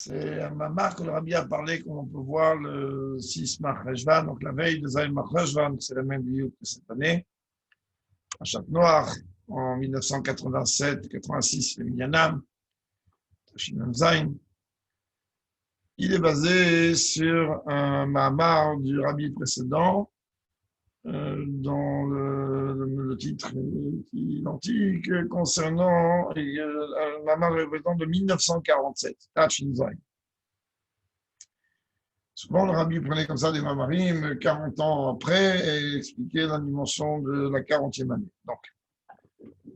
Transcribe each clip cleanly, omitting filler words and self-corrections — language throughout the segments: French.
C'est un mamar que le rabbi a parlé, comme on peut voir, le 6 Marcheshvan, donc la veille de Zayin Marcheshvan, c'est la même lieu que cette année, à Château-Noir, en 1987-86, le Minyanam, Tashinan Zayin. Il est basé sur un mamar du rabbi précédent, dont le titre est identique, concernant un mamar représentant de 1947, Tashin Zayin. Souvent, le rabbi prenait comme ça des mamarim 40 ans après et expliquait la dimension de la 40e année. Donc,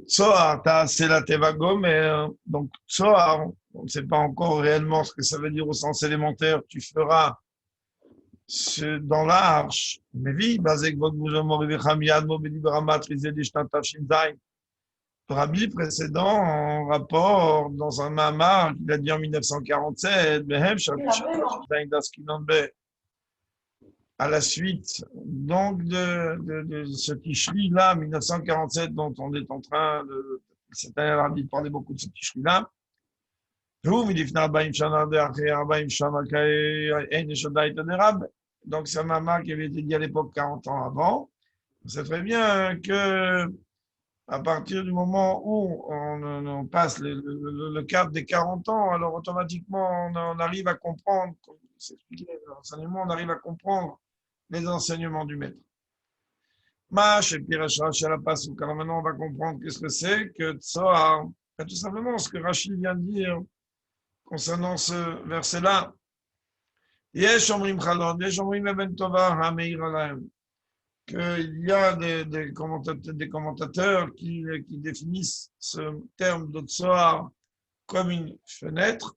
Tsoar, c'est la Tevago, mais donc Tsoar, on ne sait pas encore réellement ce que ça veut dire au sens élémentaire. Tu feras dans l'arche, mais oui, basé le rabbi précédent, en rapport, dans un mamar qu'il a dit en 1947, à la suite donc de ce Tishri-là, 1947, dont on est en train de... Cette année, le rabbi parlait beaucoup de ce Tishri-là. Donc, c'est un mamar qui avait été dit à l'époque 40 ans avant. On sait très bien que à partir du moment où on passe le cap des 40 ans, alors automatiquement, on arrive à comprendre, comme s'expliquait dans l'enseignement, on arrive à comprendre les enseignements du maître. Mâche et Piracha, car maintenant on va comprendre qu'est-ce que c'est que Tsoar. Tout simplement ce que Rachid vient de dire concernant ce verset-là. Yesh omrim chalon, yesh omrim eben tova hameir alaim. Qu'il y a des commentateurs qui définissent ce terme de Tsoar comme une fenêtre,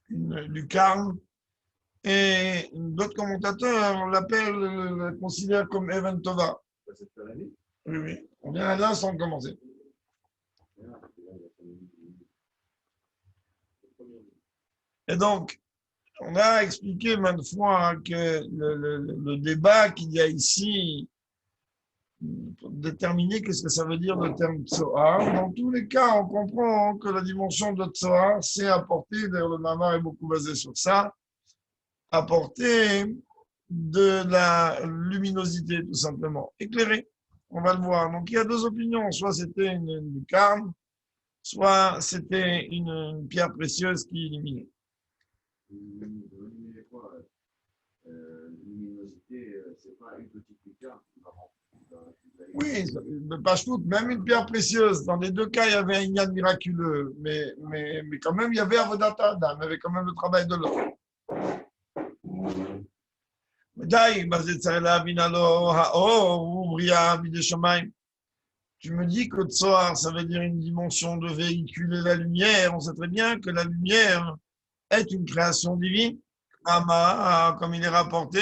une lucarne, et d'autres commentateurs le considèrent comme Even Tova. Oui, oui. On vient à l'instant de commencer. Et donc, on a expliqué maintes fois que le débat qu'il y a ici pour déterminer qu'est-ce que ça veut dire le terme Tsoar. Dans tous les cas, on comprend que la dimension de Tsoar, c'est apporter, d'ailleurs le mamar est beaucoup basé sur ça, apporter de la luminosité, tout simplement, éclairée. On va le voir. Donc, il y a deux opinions. Soit c'était une lucarne, soit c'était une pierre précieuse qui illuminait. Luminosité, c'est pas une petite lucarne. Oui, pas toute, même une pierre précieuse. Dans les deux cas, il y avait un ignan miraculeux, mais quand même, il y avait Avodat Adam, il y avait quand même le travail de l'homme. Tu me dis que Tsoar, ça veut dire une dimension de véhiculer la lumière. On sait très bien que la lumière est une création divine. Comme il est rapporté,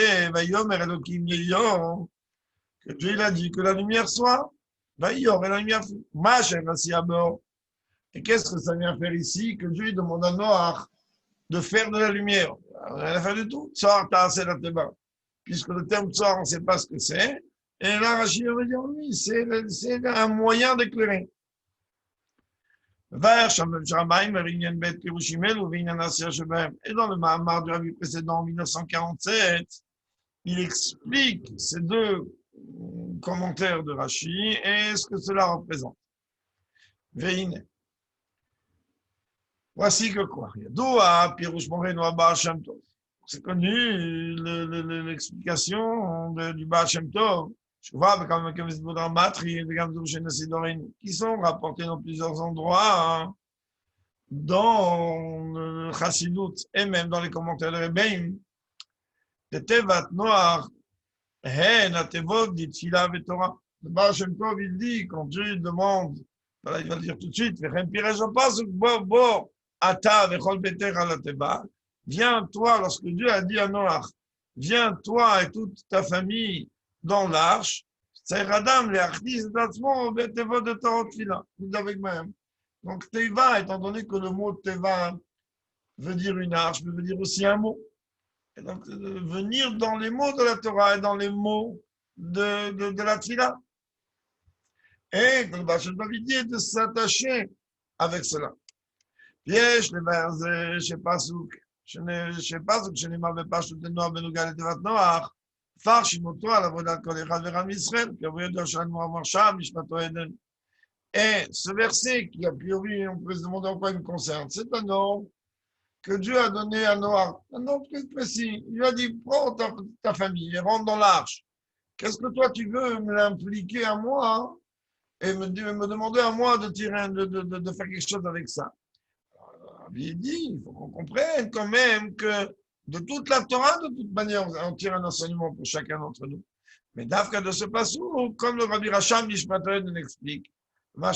que Dieu a dit que la lumière soit, et la lumière et qu'est-ce que ça vient faire ici? Que Dieu demande à Noach de faire de la lumière. Rien à faire du tout. Tsar, c'est la teba. Puisque le terme tsar, on ne sait pas ce que c'est. Et là, Rachid veut dire oui, c'est un moyen d'éclairer. Et dans le Mahamar du Rabbi précédent, en 1947, il explique ces deux commentaires de Rachid et ce que cela représente. Veine. Voici que quoi. C'est connu l'explication du Baal Shem Tov. Qui sont rapportés dans plusieurs endroits, dans le Chassidut et même dans les commentaires de Rebbeim, de Tevat Noach, Atevot, dit Tfila et Torah. Le Baal Shem Tov, il dit, quand Dieu demande, voilà, il va dire tout de suite, viens toi, lorsque Dieu a dit à Noach, viens toi et toute ta famille dans l'arche, donc Teva, étant donné que le mot Teva veut dire une arche, veut dire aussi un mot. Et donc, venir dans les mots de la Torah et dans les mots de la Tfila. Et le Baal Shem Tov dit de s'attacher avec cela. יש לבאר זה שפסוק, שפסוק שנאמר בפשטות לנוח בנוגע לתיבת נוח, פרשים אותו על עבודת כל אחד ואחד מישראל, כי הוא ידוע שלנו אמר שם, משפטו עדן. Et ce verset, qui a priori, on peut se demander en quoi il me concerne, c'est un ordre que Dieu a donné à Noah, un ordre très précis. Il lui a dit, prends ta famille et rentre dans l'arche. Qu'est-ce que toi tu veux me l'impliquer à moi et me demander à moi de faire quelque chose avec ça? Il dit, il faut qu'on comprenne quand même que de toute la Torah, de toute manière, on tire un enseignement pour chacun d'entre nous. Mais d'Afka de ce passage, comme le Rabbi Racham Mishpatoed nous l'explique, dans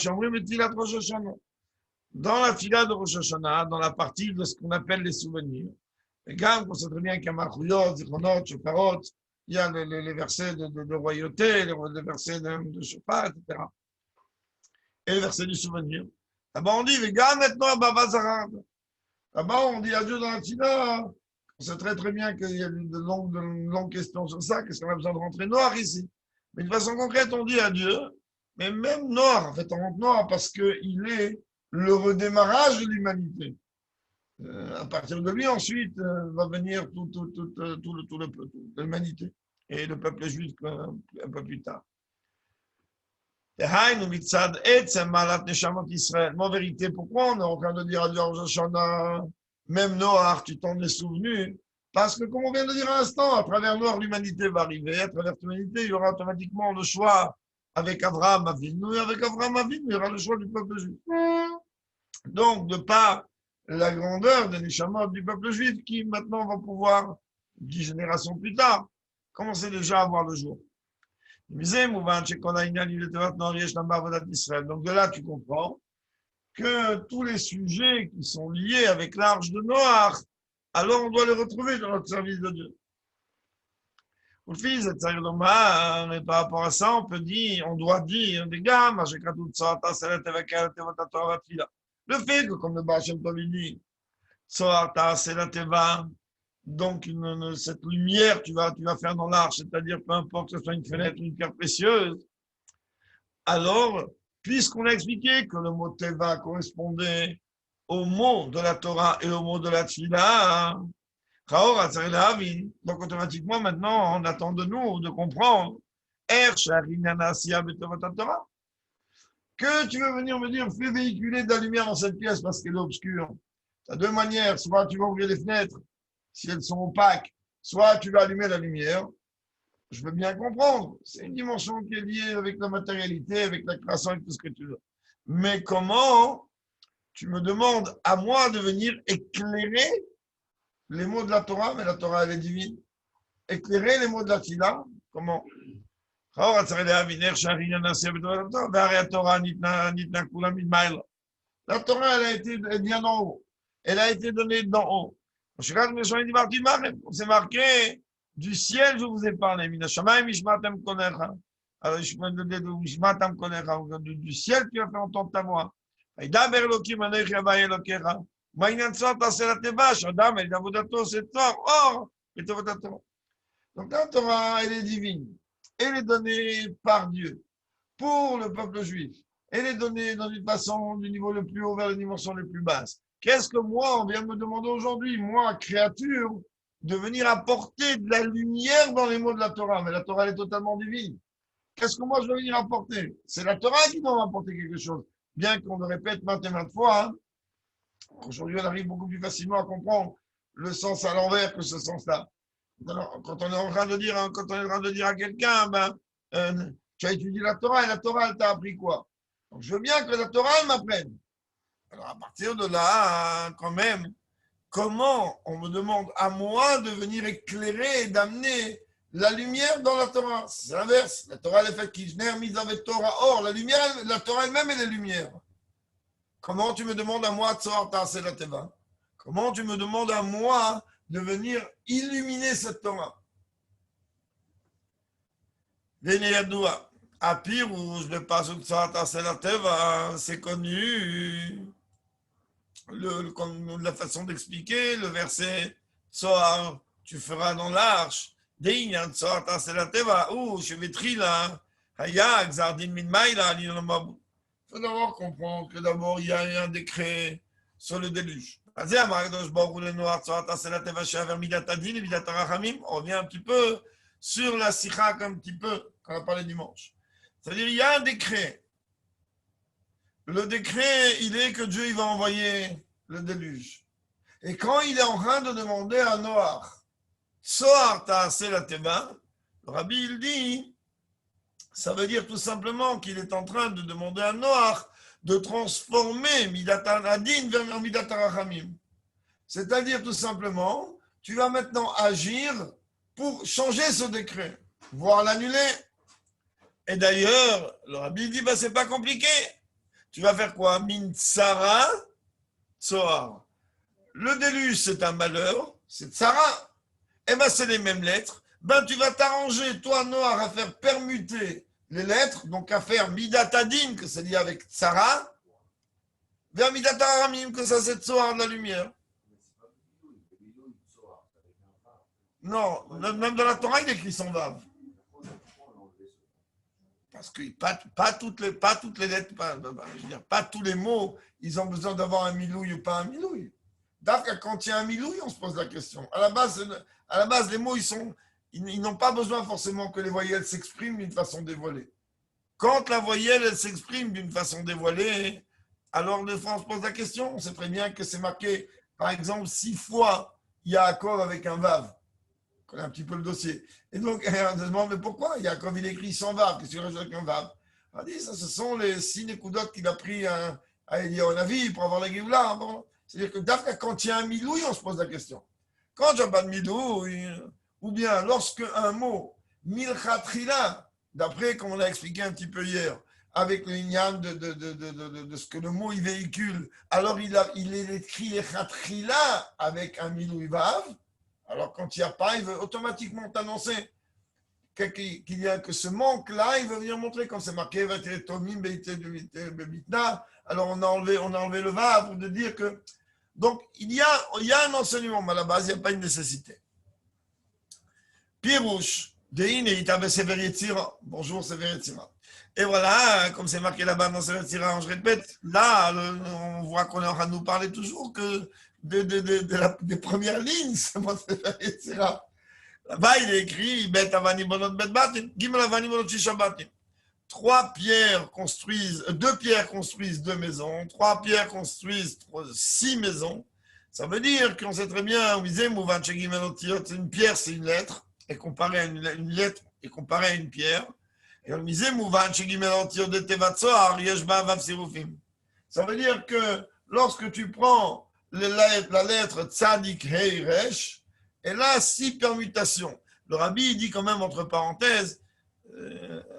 la fila de Rosh Hashanah, dans la partie de ce qu'on appelle les souvenirs, les gars, on sait très bien qu'il y a Machuyot, Zichronot, Shofarot, il y a les versets de royauté, les versets de Shofar, etc. Et les versets du souvenir. Là-bas, on dit, les gars, maintenant, à Baba Zarad. Là-bas, on dit adieu dans la fila. On sait très très bien qu'il y a de longues questions sur ça, qu'est-ce qu'on a besoin de rentrer noir ici. Mais de façon concrète, on dit adieu. Mais même noir, en fait, on rentre noir parce qu'il est le redémarrage de l'humanité. À partir de lui, ensuite, va venir l'humanité et le peuple juif un peu plus tard. En vérité, pourquoi on est en train de dire adieu à Rosh Hashanah, même Noah, tu t'en es souvenu? Parce que, comme on vient de dire à l'instant, à travers Noah, l'humanité va arriver. À travers l'humanité, il y aura automatiquement le choix avec Avraham Avinu. Et avec Avraham Avinu, il y aura le choix du peuple juif. Donc, de par la grandeur des Neshamot du peuple juif, qui maintenant va pouvoir, 10 générations plus tard, commencer déjà à voir le jour. Donc de là, tu comprends que tous les sujets qui sont liés avec l'arche de Noach, alors on doit les retrouver dans notre service de Dieu. Et par rapport à ça, on doit dire, des gars, le fait que, comme le Baal Shem Tov dit, donc cette lumière tu vas faire dans l'arche, c'est-à-dire peu importe que ce soit une fenêtre ou une pierre précieuse, alors, puisqu'on a expliqué que le mot Teva correspondait au mot de la Torah et au mot de la Tfila, donc automatiquement maintenant on attend de nous de comprendre que tu veux venir me dire fais véhiculer de la lumière dans cette pièce parce qu'elle est obscure. Tu as deux manières, soit tu vas ouvrir les fenêtres si elles sont opaques, soit tu vas allumer la lumière. Je veux bien comprendre, c'est une dimension qui est liée avec la matérialité, avec la création et tout ce que tu veux. Mais comment tu me demandes à moi de venir éclairer les mots de la Torah, mais la Torah elle est divine. Éclairer les mots de la Tila, comment? La Torah elle a été bien en haut. Elle a été donnée d'en haut. C'est marqué du ciel, je vous ai parlé. Du ciel, tu as fait entendre ta voix. Donc la Torah, elle est divine. Elle est donnée par Dieu pour le peuple juif. Elle est donnée dans une façon du niveau le plus haut vers les dimensions les plus basses. Qu'est-ce que moi, on vient me demander aujourd'hui, moi, créature, de venir apporter de la lumière dans les mots de la Torah? Mais la Torah, elle est totalement divine. Qu'est-ce que moi, je veux venir apporter? C'est la Torah qui doit m'apporter quelque chose. Bien qu'on le répète maintes et maintes fois, hein. Aujourd'hui, on arrive beaucoup plus facilement à comprendre le sens à l'envers que ce sens-là. Quand on est en train de dire, à quelqu'un, tu as étudié la Torah et la Torah, elle t'a appris quoi? Donc, je veux bien que la Torah, elle m'apprenne. Alors, à partir de là, quand même, comment on me demande à moi de venir éclairer et d'amener la lumière dans la Torah? C'est l'inverse. La Torah, elle est faite qui venait mise avec Torah. Or, la lumière, la Torah elle-même, elle est lumière. Comment tu me demandes à moi, Tzohar Ta'aseh la Teva? Comment tu me demandes à moi de venir illuminer cette Torah? Vénéadoua. À Pirouge, le passage de Tzohar Ta'aseh la Teva, c'est connu. La façon d'expliquer, le verset Tzohar, tu feras dans l'arche. Deïnyan Tzohar Ta'aseh la Teva. Ouh, je vais tri là. Hayak, Zardin Min Maïla, il faut d'abord comprendre que d'abord il y a un décret sur le déluge. On revient un petit peu sur la sikha, un petit peu, quand on a parlé dimanche. C'est-à-dire, il y a un décret. Le décret, il est que Dieu il va envoyer le déluge. Et quand il est en train de demander à Noach, Tsoar ta'aseh la teva, le rabbi il dit, ça veut dire tout simplement qu'il est en train de demander à Noach de transformer Midat Adin vers Midat Rachamim. C'est-à-dire tout simplement, tu vas maintenant agir pour changer ce décret, voire l'annuler. Et d'ailleurs, le rabbi dit, c'est pas compliqué. Tu vas faire quoi? Min tsara tsoar. Le déluge, c'est un malheur, c'est tsara. Et c'est les mêmes lettres. Tu vas t'arranger, toi, Noach, à faire permuter les lettres, donc à faire Midat Adin, que c'est lié avec tsara, vers Midat Aramim, que ça c'est tsoar de la lumière. Non, même dans la Torah, il écrit son vav. Parce que pas toutes les lettres, pas tous les mots, ils ont besoin d'avoir un milouille ou pas un milouille. D'ailleurs, quand il y a un milouille, on se pose la question. À la base, les mots, ils n'ont pas besoin forcément que les voyelles s'expriment d'une façon dévoilée. Quand la voyelle, elle s'exprime d'une façon dévoilée, alors des fois, on se pose la question. On sait très bien que c'est marqué, par exemple, 6 fois Yaakov avec un vav. On connaît un petit peu le dossier. Et donc, on se demande, mais pourquoi Yaakov, il écrit sans vav? Qu'est-ce qu'il rajoute avec un vav? On dit, ça, ce sont les 6 nékoudotes qu'il a pris à Eliyahu Navi pour avoir la Géoula. Bon. C'est-à-dire que d'après, quand il y a un milouille, on se pose la question. Quand il n'y a pas de milouille, ou bien lorsque un mot, milchatrila, d'après, comme on l'a expliqué un petit peu hier, avec le lignan de ce que le mot il véhicule, alors il est écrit les chatrila avec un milouï vav, alors quand il n'y a pas, il veut automatiquement t'annoncer qu'il y a que ce manque-là, il veut venir montrer, comme c'est marqué, alors on a enlevé le vav pour dire que. Donc il y a un enseignement, mais à la base, il n'y a pas une nécessité. Pirouche, Deine, il t'avait Sever Yetzira. Bonjour, Sever Yetzira. Et voilà, comme c'est marqué là-bas dans Sever Yetzira, je répète, là, on voit qu'on est en train de nous parler toujours que des premières lignes, c'est mon Sever Yetzira. Là-bas, il est écrit, Bet Avani Bonot Bet Batim, Gimel Avani Bonot Shishabatim. 2 pierres construisent 2 maisons, 3 pierres construisent 6 maisons. Ça veut dire qu'on sait très bien, une pierre, c'est une lettre, et comparé à une lettre, et comparé à une pierre. Et on disait, ça veut dire que lorsque tu prends la lettre Tzadik Hei Resh, et là, 6 permutations. Le rabbi dit quand même, entre parenthèses,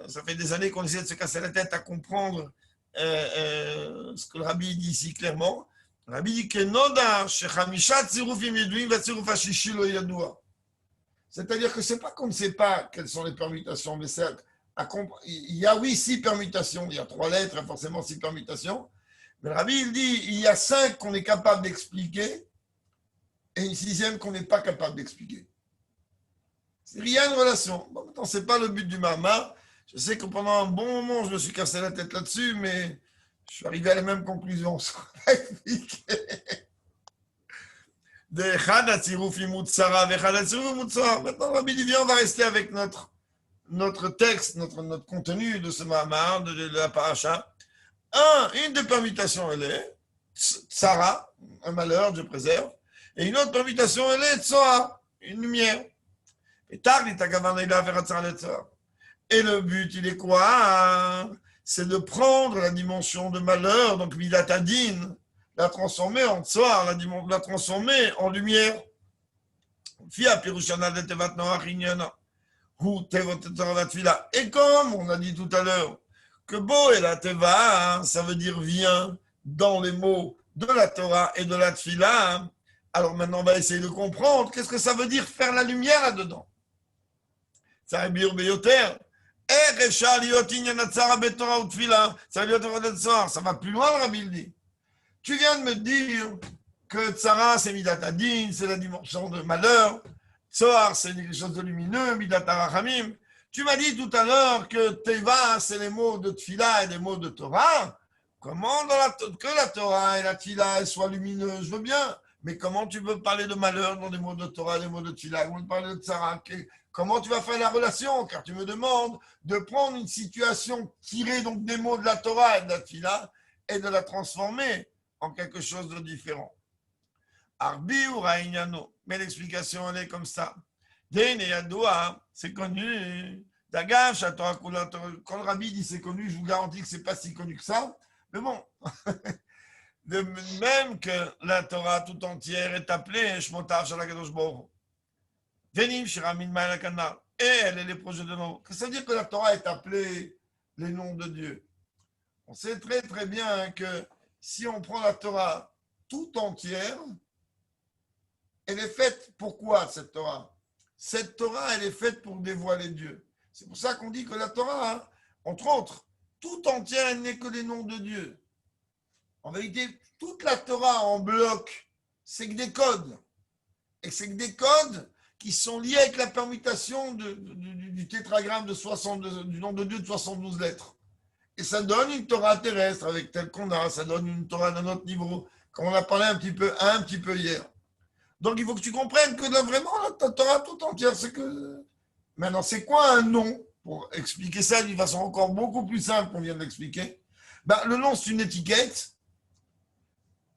ça fait des années qu'on essaie de se casser la tête à comprendre ce que le rabbi dit ici clairement. Le rabbi dit que Noda, Shechamishat Zirufim Yeduim, Vatziruf Hashishi Lo Yadua. C'est-à-dire que c'est pas qu'on ne sait pas quelles sont les permutations, mais il y a 6 permutations, il y a 3 lettres, forcément 6 permutations. Mais le rabbi, il dit, il y a 5 qu'on est capable d'expliquer et une 6e qu'on n'est pas capable d'expliquer. Il y a une relation. Bon, maintenant, ce n'est pas le but du Mahama. Je sais que pendant un bon moment, je me suis cassé la tête là-dessus, mais je suis arrivé à la même conclusion. Maintenant, Rabbi dit, viens, on va rester avec notre texte, notre contenu de ce Mahama, de la paracha. Une des permutations, elle est Tsara, un malheur, Dieu préserve. Et une autre permutation, elle est Tsoa, une lumière. Et le but, il est quoi? C'est de prendre la dimension de malheur, donc Midat Adin, la transformer en Tsoar, la transformer en lumière. Et comme on a dit tout à l'heure, que Bo et la Teva, ça veut dire vient dans les mots de la Torah et de la Tfila. Alors maintenant, on va essayer de comprendre qu'est-ce que ça veut dire faire la lumière là-dedans. Ça va plus loin, le Rabbi dit. Tu viens de me dire que Tsara, c'est Midat Adin, c'est la dimension de malheur. Tsoar, c'est quelque chose de lumineux, Midat Arachamim. Tu m'as dit tout à l'heure que Teva, c'est les mots de Tfila et les mots de Torah. Comment que la Torah et la Tila soient lumineuses, je veux bien. Mais comment tu veux parler de malheur dans les mots de Torah, les mots de Tila, comment tu parler de Tzara? Comment tu vas faire la relation? Car tu me demandes de prendre une situation tirée donc des mots de la Torah et de la Tila et de la transformer en quelque chose de différent. Arbi ou Raïniano. Mais l'explication, elle est comme ça. Dene Yadoua, c'est connu. Dagav, quand le rabbi dit c'est connu, je vous garantis que c'est pas si connu que ça. Mais bon, de même que la Torah tout entière est appelée Shmotav Shalakadosh Baruch. Venim Shiramin Ma'alakana. Et elle est les projets de nom. Ça veut dire que la Torah est appelée les noms de Dieu. On sait très très bien que si on prend la Torah tout entière, elle est faite pourquoi cette Torah? Cette Torah, elle est faite pour dévoiler Dieu. C'est pour ça qu'on dit que la Torah, entre autres, tout entière, elle n'est que les noms de Dieu. En vérité, toute la Torah en bloc, c'est que des codes. Et c'est que des codes qui sont liés avec la permutation du tétragramme de 62, du nom de Dieu de 72 lettres. Et ça donne une Torah terrestre avec tel qu'on a, ça donne une Torah d'un autre niveau, comme on a parlé un petit peu hier. Donc il faut que tu comprennes que là, vraiment, la Torah tout entière, c'est que... Maintenant, c'est quoi un nom? Pour expliquer ça d'une façon encore beaucoup plus simple qu'on vient de l'expliquer. Le nom, c'est une étiquette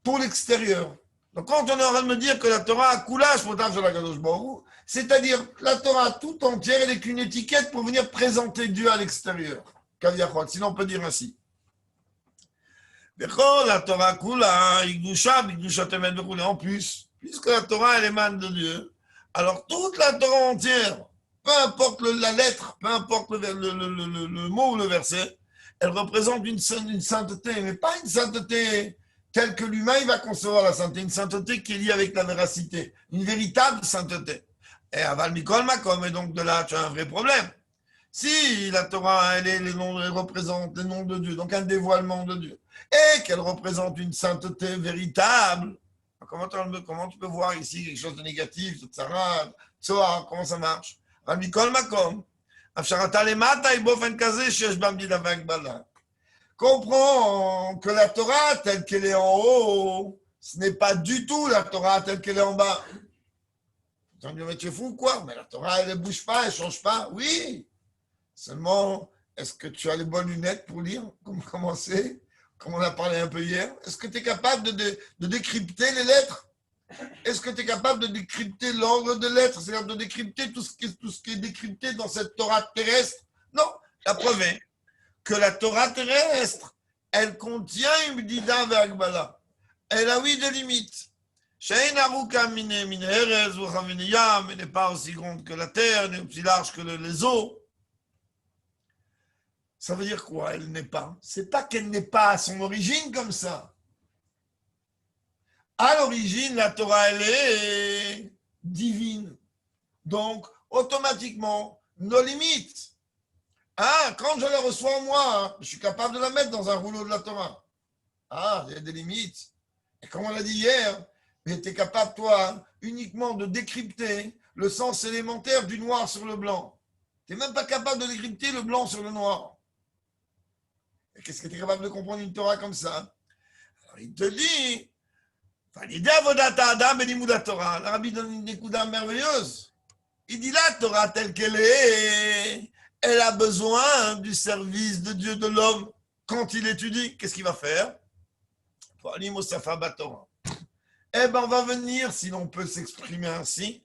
pour l'extérieur. Donc quand on est en train de me dire que la Torah a coulage pour Tav Shalakadosh Baruch, c'est-à-dire la Torah tout entière, elle n'est qu'une étiquette pour venir présenter Dieu à l'extérieur. Sinon on peut dire ainsi. La Torah coula, en plus, puisque la Torah elle émane de Dieu, alors toute la Torah entière, peu importe la lettre, peu importe le mot ou le verset, elle représente une sainteté, mais pas une sainteté telle que l'humain il va concevoir la sainteté, une sainteté qui est liée avec la véracité, une véritable sainteté. Et aval mikol makom, et donc de là tu as un vrai problème. Si la Torah elle représente les noms de Dieu, donc un dévoilement de Dieu, et qu'elle représente une sainteté véritable, comment tu peux voir ici quelque chose de négatif, de tzara, tzohar, comment ça marche? Mikol makom, afsharata lemata ibofen kaze shesh bam didav agbala. Comprends que la Torah telle qu'elle est en haut, ce n'est pas du tout la Torah telle qu'elle est en bas. Tu vas me dire, mais tu es fou quoi? Mais la Torah, elle ne bouge pas, elle ne change pas. Oui. Seulement, est-ce que tu as les bonnes lunettes pour lire, comme on a parlé un peu hier? Est-ce que tu es capable de décrypter les lettres? Est-ce que tu es capable de décrypter l'ordre de lettres? C'est-à-dire de décrypter tout ce qui est décrypté dans cette Torah terrestre? Non. La preuve est que la Torah terrestre, elle contient une bdida ve'agbala. Elle a oui des limites. Elle n'est pas aussi grande que la terre, n'est aussi large que les eaux. Ça veut dire quoi? Elle n'est pas. C'est pas qu'elle n'est pas à son origine comme ça. À l'origine, la Torah, elle est divine. Donc, automatiquement, nos limites. Quand je la reçois moi, je suis capable de la mettre dans un rouleau de la Torah. Il y a des limites. Et comme on l'a dit hier, mais tu es capable, toi, uniquement de décrypter le sens élémentaire du noir sur le blanc. Tu n'es même pas capable de décrypter le blanc sur le noir. Et qu'est-ce que tu es capable de comprendre une Torah comme ça? Alors, il te dit, l'idée Avodata Adam et l'Imouda Torah. Le Rabbi donne une écoute merveilleuse. Il dit la Torah telle qu'elle est, elle a besoin du service de Dieu de l'homme. Quand il étudie, qu'est-ce qu'il va faire? On va venir, si l'on peut s'exprimer ainsi,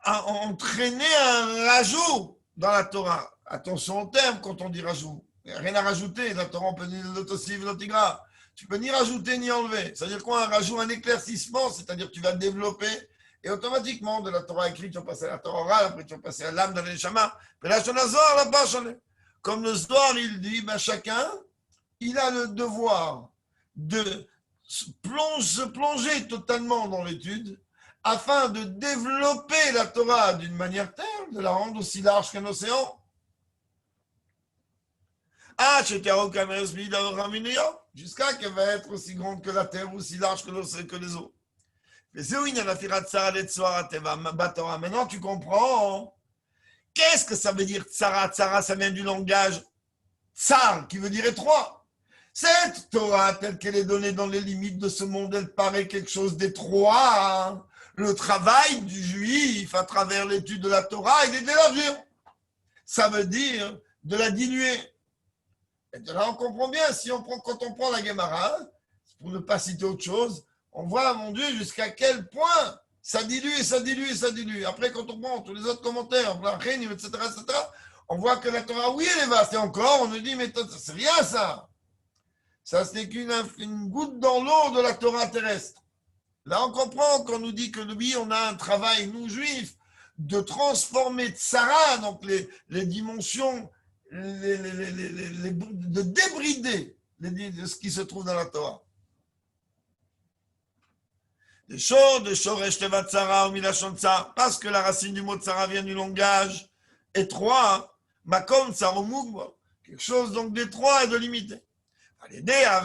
à entraîner un rajout dans la Torah. Attention au terme quand on dit rajout. Il n'y a rien à rajouter. La Torah, on peut dire l'autosif, l'otigra. Tu peux ni rajouter ni enlever. C'est-à-dire quoi? Un rajout, un éclaircissement, c'est-à-dire que tu vas le développer et automatiquement, de la Torah écrite, tu vas passer à la Torah orale, après tu vas passer à l'âme dans les Neshama. Mais là, comme le Zohar, il dit, chacun, il a le devoir de se plonger totalement dans l'étude afin de développer la Torah d'une manière telle, de la rendre aussi large qu'un océan. Jusqu'à qu'elle va être aussi grande que la terre, aussi large que les eaux. Maintenant, tu comprends. Qu'est-ce que ça veut dire tsara? Tsara, ça vient du langage tsar, qui veut dire étroit. Cette Torah, telle qu'elle est donnée dans les limites de ce monde, elle paraît quelque chose d'étroit. Hein. Le travail du juif à travers l'étude de la Torah, il est d'élargir. Ça veut dire de la diluer. Et de là, on comprend bien, quand on prend la Gemara, pour ne pas citer autre chose, on voit, mon Dieu, jusqu'à quel point ça dilue et ça dilue et ça dilue. Après, quand on prend tous les autres commentaires, etc., on voit que la Torah, oui, elle est vaste. Et encore, on nous dit, mais c'est rien ça. Ça, ce n'est qu'une goutte dans l'eau de la Torah terrestre. Là, on comprend qu'on nous dit que oui, on a un travail, nous juifs, de transformer Tsara, donc les dimensions, de débrider ce qui se trouve dans la Torah. Parce que la racine du mot Tsara vient du langage étroit, Makom Tsaromugba, quelque chose donc d'étroit et de limité. Et par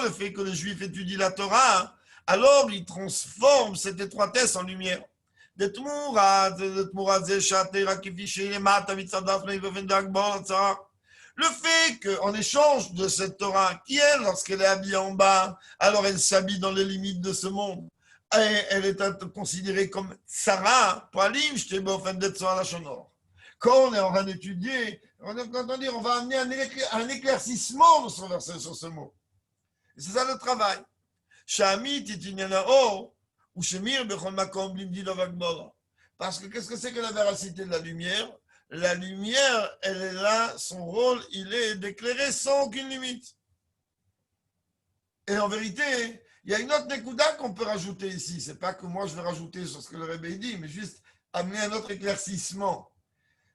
le fait que les Juifs étudient la Torah, alors ils transforment cette étroitesse en lumière. Le fait qu'en échange de cette Torah, qui elle, lorsqu'elle est habillée en bas, alors elle s'habille dans les limites de ce monde, et elle est considérée comme Sarah, Poalim, quand on est en train d'étudier, on va amener un éclaircissement de ce verset sur ce mot. Et c'est ça le travail. Parce que qu'est-ce que c'est que la véracité de la lumière? La lumière, elle est là, son rôle, il est d'éclairer sans aucune limite. Et en vérité, il y a une autre Nekuda qu'on peut rajouter ici. C'est pas que moi je vais rajouter sur ce que le Rebbe dit, mais juste amener un autre éclaircissement.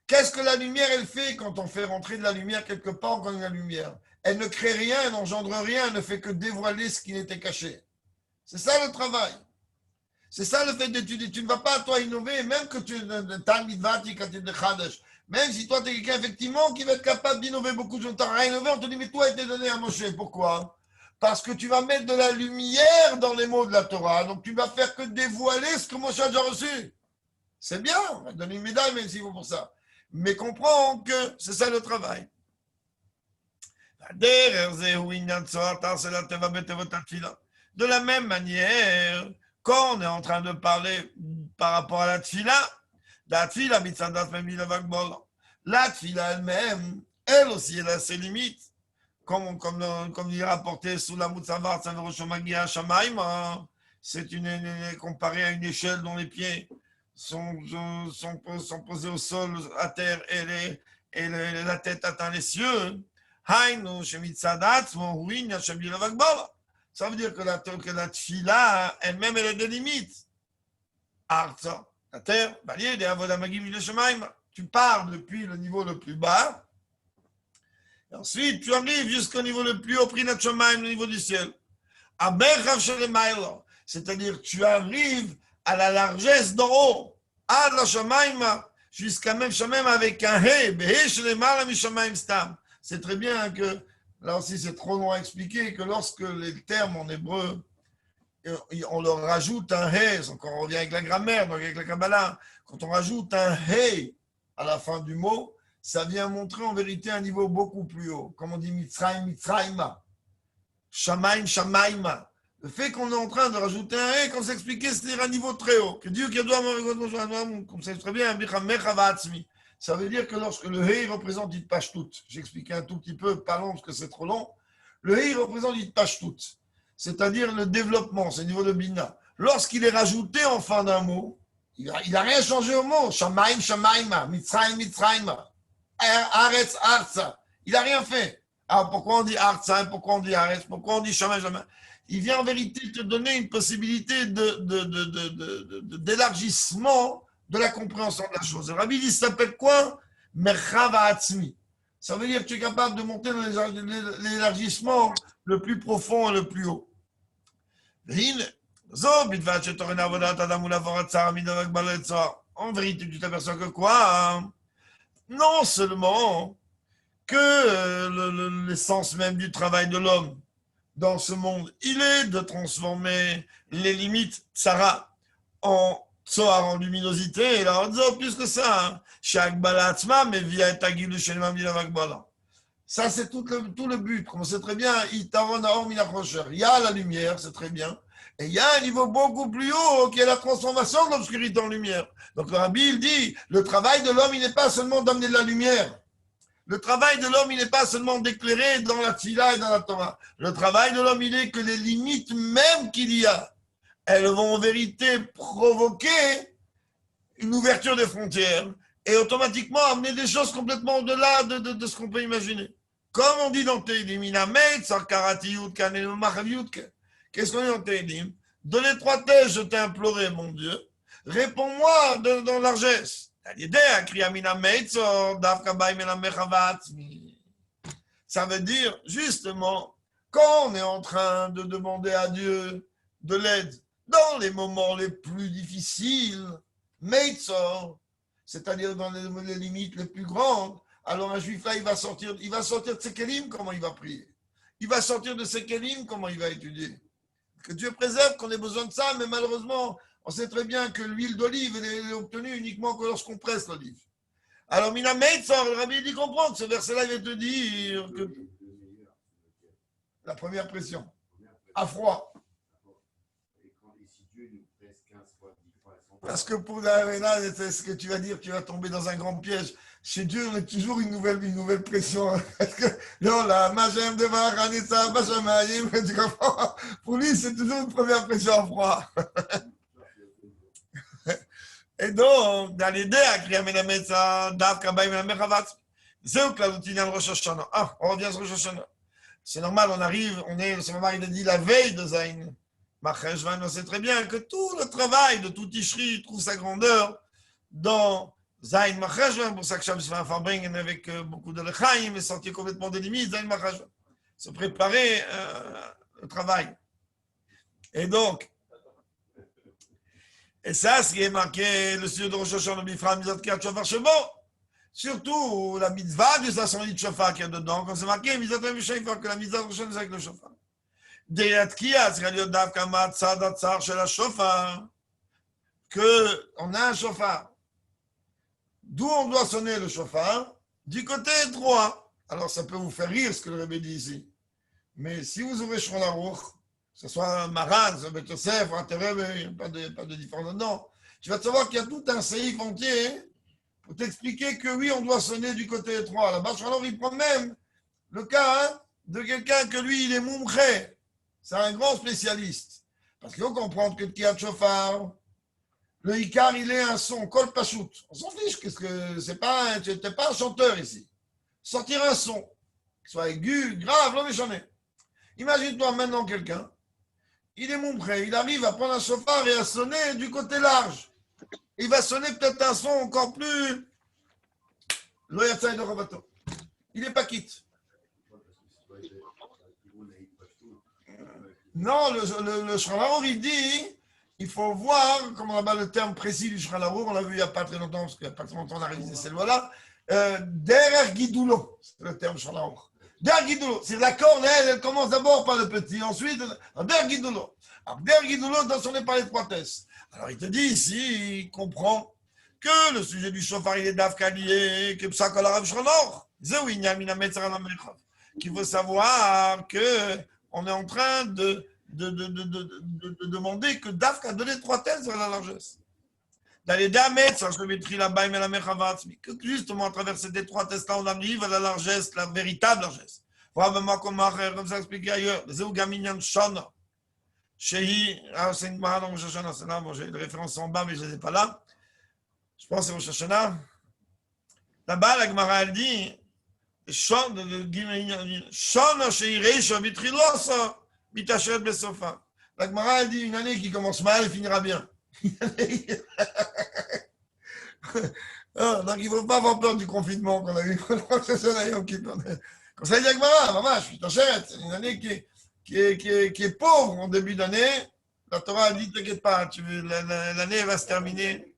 Qu'est-ce que la lumière, elle fait quand on fait rentrer de la lumière quelque part quand il y a la lumière? Elle ne crée rien, elle n'engendre rien, elle ne fait que dévoiler ce qui n'était caché. C'est ça le travail. C'est ça le fait d'étudier. Tu ne vas pas, toi, innover, même que tu es même si toi, tu es quelqu'un, effectivement, qui va être capable d'innover beaucoup de choses. Tu n'as rien innové, on te dit, mais toi, il t'est donné à Moshe. Pourquoi? Parce que tu vas mettre de la lumière dans les mots de la Torah. Donc, tu vas faire que dévoiler ce que Moshe a déjà reçu. C'est bien, on va te donner une médaille, même s'il faut pour ça. Mais comprends que c'est ça le travail. De la même manière, quand on est en train de parler par rapport à la tfila elle-même, elle aussi, elle a ses limites. Comme il est rapporté sous la Moutsavar, c'est comparé à une échelle dont les pieds sont posés au sol, à terre, et la tête atteint les cieux. Ça veut dire que la tfila, elle-même, elle a des limites. Arza, la terre, tu pars depuis le niveau le plus bas, et ensuite tu arrives jusqu'au niveau le plus haut, le niveau du ciel. C'est-à-dire tu arrives à la largesse d'en haut, à la shamaïma, jusqu'à même avec un he, c'est très bien que, là aussi c'est trop long à expliquer, que lorsque les termes en hébreu, on leur rajoute un he, quand on revient avec la grammaire, donc avec la Kabbalah, quand on rajoute un he à la fin du mot, ça vient montrer en vérité un niveau beaucoup plus haut. Comme on dit Mitzrayim, Mitzrayima, Shamaim, Shamaima. Le fait qu'on est en train de rajouter un he, comme s'expliquait, c'est un niveau très haut. Que Dieu qui a comme ça très bien, ça veut dire que lorsque le he représente une page toute, j'expliquais un tout petit peu, pas long parce que c'est trop long, le he représente une page toute. C'est-à-dire le développement, c'est le niveau de Bina. Lorsqu'il est rajouté en fin d'un mot, il n'a rien changé au mot. Shamaim, Shamaima, Mitzrayim, Mitzrayima, Aretz, Arza. Il n'a rien fait. Alors pourquoi on dit Arza, pourquoi on dit Aretz, pourquoi on dit Shamaim, Shamaim? Il vient en vérité te donner une possibilité d'élargissement de la compréhension de la chose. Le Rabbi dit, ça s'appelle quoi? Merchav Ha'atzmi. Ça veut dire que tu es capable de monter dans l'élargissement le plus profond et le plus haut. En vérité, tu t'aperçois que quoi? Hein? Non seulement que l'essence même du travail de l'homme dans ce monde, il est de transformer les limites Sarah en Tsoar, en luminosité, et là, on dit plus que ça. Chaque balatzma, mais via Tagilu Shelmam Dilavakbala. Ça, c'est tout le but. Comme on sait très bien, il y a la lumière, c'est très bien. Et il y a un niveau beaucoup plus haut qui est la transformation de l'obscurité en lumière. Donc le Rabbi, il dit, le travail de l'homme, il n'est pas seulement d'amener de la lumière. Le travail de l'homme, il n'est pas seulement d'éclairer dans la Tfila et dans la Torah. Le travail de l'homme, il est que les limites même qu'il y a, elles vont en vérité provoquer une ouverture des frontières et automatiquement amener des choses complètement au-delà de ce qu'on peut imaginer. Comme on dit dans Teilim, qu'est-ce qu'on dit dans Teilim? De l'étroitesse, je t'ai imploré, mon Dieu, réponds-moi dans largesse. Ça veut dire, justement, quand on est en train de demander à Dieu de l'aide dans les moments les plus difficiles, Meitzor, c'est-à-dire dans les limites les plus grandes, alors un juif là, il va sortir de ses kelim, comment il va prier. Il va sortir de ses kelim, comment il va étudier. Que Dieu préserve qu'on ait besoin de ça, mais malheureusement, on sait très bien que l'huile d'olive, elle est obtenue uniquement que lorsqu'on presse l'olive. Alors, Mina Meitzor, le Rabbi dit comprendre, ce verset-là, il va te dire que la première pression, à froid. Parce que pour là, c'est ce que tu vas dire, tu vas tomber dans un grand piège. Chez Dieu, on a toujours une nouvelle pression. Parce que non, là, Majem de Varanessa, Bachamayim, tu comprends? Pour lui, c'est toujours une première pression à froid. Et donc, dans l'idée, à Kriya Menametsa, Dav Kabay Menamechavat, c'est où que la routine de Rosh Hashanah? Ah, on revient sur Rosh Hashanah. C'est normal, le moment il a dit la veille de Zayn. Macheshvan, on sait très bien que tout le travail de tout Tishri trouve sa grandeur dans Zayn Macheshvan, pour ça que Shabbos fait un farbringen avec beaucoup de lechaim et sortir complètement des limites, Zayn Macheshvan. Se préparer le travail. Et donc, et ça, ce qui est marqué, le studio de Rosh Hashanah, Bifra, Mizat Kiat Shofar Shebo, surtout la mitzvah du Sassanit Shofar qu'il y a dedans, quand c'est marqué, Mizat Shofar, que la mitzvah de Rosh Hashanah, c'est avec le Shofar. Qu'on a un chauffard. D'où on doit sonner le chauffard? Du côté droit. Alors ça peut vous faire rire ce que le Rebbe dit ici. Mais si vous ouvrez Shulchan Aruch, que ce soit un Maran, un Bet Yosef, un Terebe, il n'y a pas de différence dedans, tu vas te savoir qu'il y a tout un séif entier pour t'expliquer que oui, on doit sonner du côté droit. Là-bas, alors il prend même le cas de quelqu'un que lui, il est moumché. C'est un grand spécialiste. Parce qu'il faut comprendre que le Kiat Shofar, le Ikar, il est un son, Kol Pachout. On s'en fiche, tu n'es pas un chanteur ici. Sortir un son, qu'il soit aigu, grave, l'homme est jamais. Imagine-toi maintenant quelqu'un, il est moumpré, il arrive à prendre un chauffard et à sonner du côté large. Il va sonner peut-être un son encore plus. Il n'est pas quitte. Non, le Shulchan Aruch, il dit, il faut voir, comment là-bas le terme précis du Shulchan Aruch, on l'a vu il n'y a pas très longtemps, parce qu'il n'y a pas très longtemps on a révisé cette loi-là, Derer Gidulo, c'est le terme Shulchan Aruch. Der Gidulo, c'est la corne, elle commence d'abord par le petit, ensuite, Der Gidulo. Alors, Der Gidulo, dans son par l'étroitesse. Alors, il te dit ici, il comprend que le sujet du chauffard, il est d'Afkalié, que ça, qu'on a Rav Shulchan Aruch. Zéou, il y a mina metzara na mechav. Qu'il faut savoir que on est en train de demander que Dafka de l'étroitesse vers la largesse. Dans les diamètres, ça je mettrai là-bas, mais la mechavat, que justement à travers cette étroitesse-là, on arrive à la largesse, la véritable largesse. Voilà, comme ça expliqué ailleurs. Les Ougaminian Shana, Shehi, c'est une marade en Rosh Hashanah, c'est là, bon, j'ai les références en bas, mais je ne les ai pas là. Je pense que c'est Rosh Hashanah. Là-bas, la Gemara, elle dit, Shana Shehireisha Vitrilosa, Mitachet Besofa. La Gemara, elle dit une année qui commence mal, elle finira bien. Donc il ne faut pas avoir peur du confinement qu'on a eu. Comme ça, il y a Gemara, maman, je t'achète. Une année qui est pauvre en début d'année. La Torah a dit, t'inquiète pas, l'année va se terminer.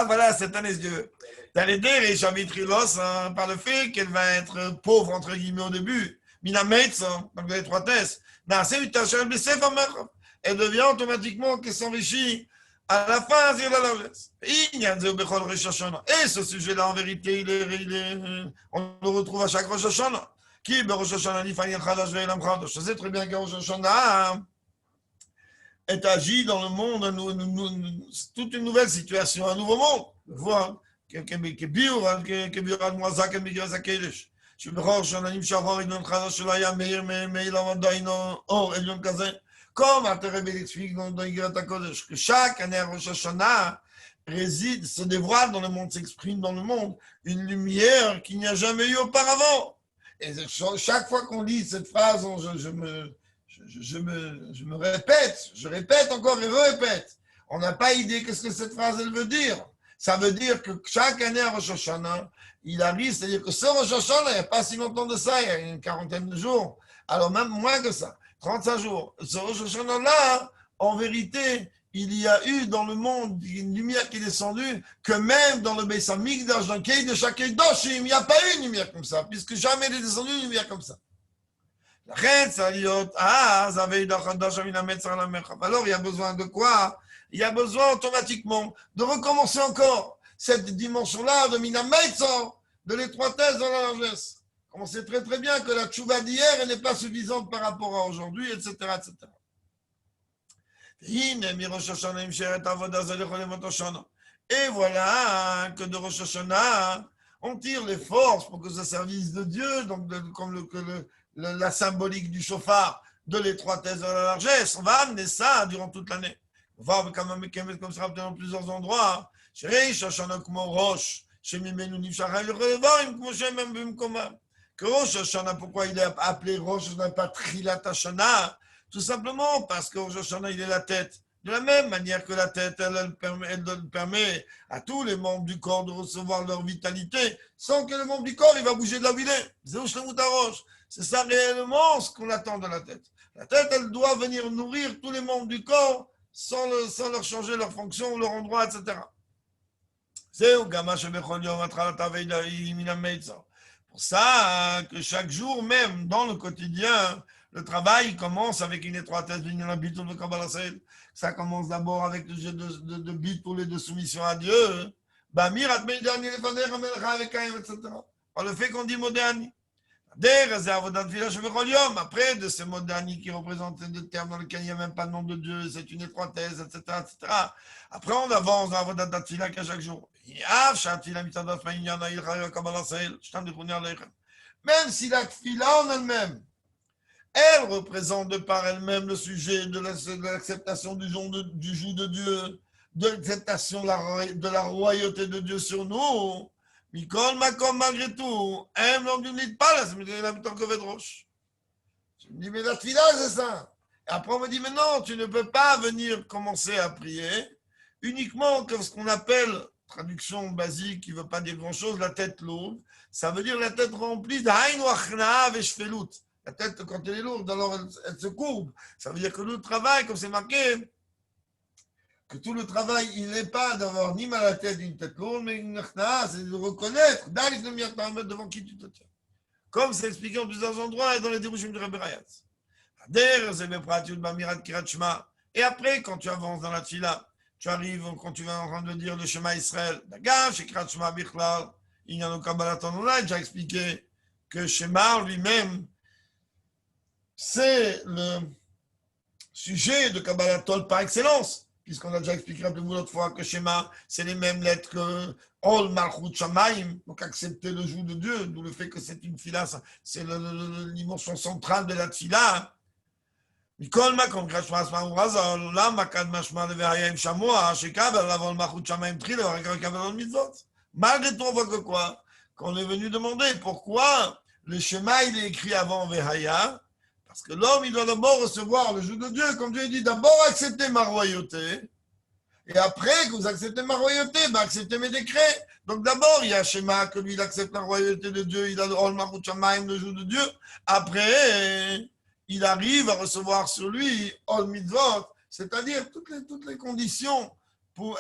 Voilà, cette année, si Dieu veut. T'as l'aider, les Chavitrilos, par le fait qu'elle va être pauvre, entre guillemets, au début. Minametz, donc de l'étroitesse. Elle devient automatiquement qu'elle s'enrichit À la fin, c'est la largesse. Et ce sujet-là, en vérité, on le retrouve à chaque Rosh Hashanah. Qui, Rosh Hashanah, je sais très bien qu'à Rosh Hashanah est agi dans le monde, toute une nouvelle situation, un nouveau monde. Voir כביור המועזק במגרש הקדש, שבכל שנים שעבור עליון חדש שלא היה מאיר עדיין אור עליון כזה, comme Rabbi l'explique dans Igrat HaKodesh, que chaque année à Rosh Hashanah réside, se dévoile dans le monde, s'exprime dans le monde, une lumière qu'il n'y a jamais eu auparavant. Et chaque fois qu'on lit cette phrase, je me répète, je répète encore et répète. On n'a pas idée qu'est-ce que cette phrase elle veut dire. Ça veut dire que chaque année à Rosh Hashanah, il arrive, c'est-à-dire que ce Rosh Hashanah, il n'y a pas si longtemps de ça, il y a une quarantaine de jours, alors même moins que ça, 35 jours. Ce Rosh Hashanah-là, en vérité, il y a eu dans le monde une lumière qui est descendue, que même dans le Beis Hamikdash, dans le Kei de chaque Kedoshim, il n'y a pas eu une lumière comme ça, puisque jamais il est descendu une lumière comme ça. Alors, il y a besoin de quoi? Il y a besoin automatiquement de recommencer encore cette dimension-là de Minametzor, de l'étroitesse dans la largesse. On sait très très bien que la tchouva d'hier n'est pas suffisante par rapport à aujourd'hui, etc. etc. Et voilà que de Rosh Hashanah, on tire les forces pour que ce service de Dieu, donc comme la symbolique du chauffard, de l'étroitesse de la largesse, on va amener ça durant toute l'année. On va comme ça dans plusieurs endroits. Que Rosh Hashanah, pourquoi il est appelé Rosh Hashanah, pas Trilat Hashanah? Tout simplement parce que Rosh Hashanah, il est la tête. De la même manière que la tête, elle permet à tous les membres du corps de recevoir leur vitalité, sans que le membre du corps, il va bouger de là où il est. C'est ça réellement ce qu'on attend de la tête. La tête, elle doit venir nourrir tous les membres du corps sans leur changer leur fonction, leur endroit, etc. C'est pour ça que chaque jour, même dans le quotidien, le travail commence avec une étroitesse de bitul de Kabbalah. Ça commence d'abord avec le jeu de bitul et de soumission à Dieu. Par le fait qu'on dit modani. Après, de ces modani qui représentent des termes dans lesquels il n'y a même pas de nom de Dieu, c'est une étroitesse, etc., etc. Après, on avance dans Avodat Tefila qu'à chaque jour. Même si la Tefila en elle-même, elle représente de par elle-même le sujet de l'acceptation du joug de Dieu, de l'acceptation de la royauté de Dieu sur nous. Mikol Makom, malgré tout, M l'homme du lit pas, c'est la méthode que Roche. Je me dis, mais la tefila, c'est ça. Et après, on me dit, mais non, tu ne peux pas venir commencer à prier uniquement que ce qu'on appelle, traduction basique qui ne veut pas dire grand-chose, la tête lourde. Ça veut dire la tête remplie de haïn wachna veshfelut. La tête, quand elle est lourde, alors elle se courbe. Ça veut dire que le travail, comme c'est marqué, que tout le travail, il n'est pas d'avoir ni mal à la tête d'une tête lourde, mais une nachna, c'est de reconnaître, d'aller devant qui tu te tiens. Comme c'est expliqué en plusieurs endroits et dans les dérouchim de Rabbi Rayatz. Et après, quand tu avances dans la tfila, tu arrives, quand tu vas en train de dire le Shema Israël, on a déjà expliqué que Shema lui-même, c'est le sujet de Kabbalah Tol par excellence. Puisqu'on a déjà expliqué un peu l'autre fois que Shema, c'est les mêmes lettres que Ol Malchut Shamayim, donc accepter le joug de Dieu, d'où le fait que c'est une fila, c'est l'émotion centrale de la tfila. Mikol Makom Krashma Asma Urazal, Lama Kad Mashma Leveayim Shamoa, Shekabel Lavol Malchut Shamayim Tril, Kabel Mitzvot. Malgré tout, on voit que quoi? Qu'on est venu demander pourquoi le Shema, il est écrit avant Vehaya. Parce que l'homme, il doit d'abord recevoir le joug de Dieu. Comme Dieu dit, d'abord acceptez ma royauté. Et après que vous acceptez ma royauté, acceptez mes décrets. Donc d'abord, il y a Shema, que lui, il accepte la royauté de Dieu. Il a le Ol Malchut Shamayim, le joug de Dieu. Après, il arrive à recevoir sur lui Ol Mitzvot, c'est-à-dire toutes les conditions pour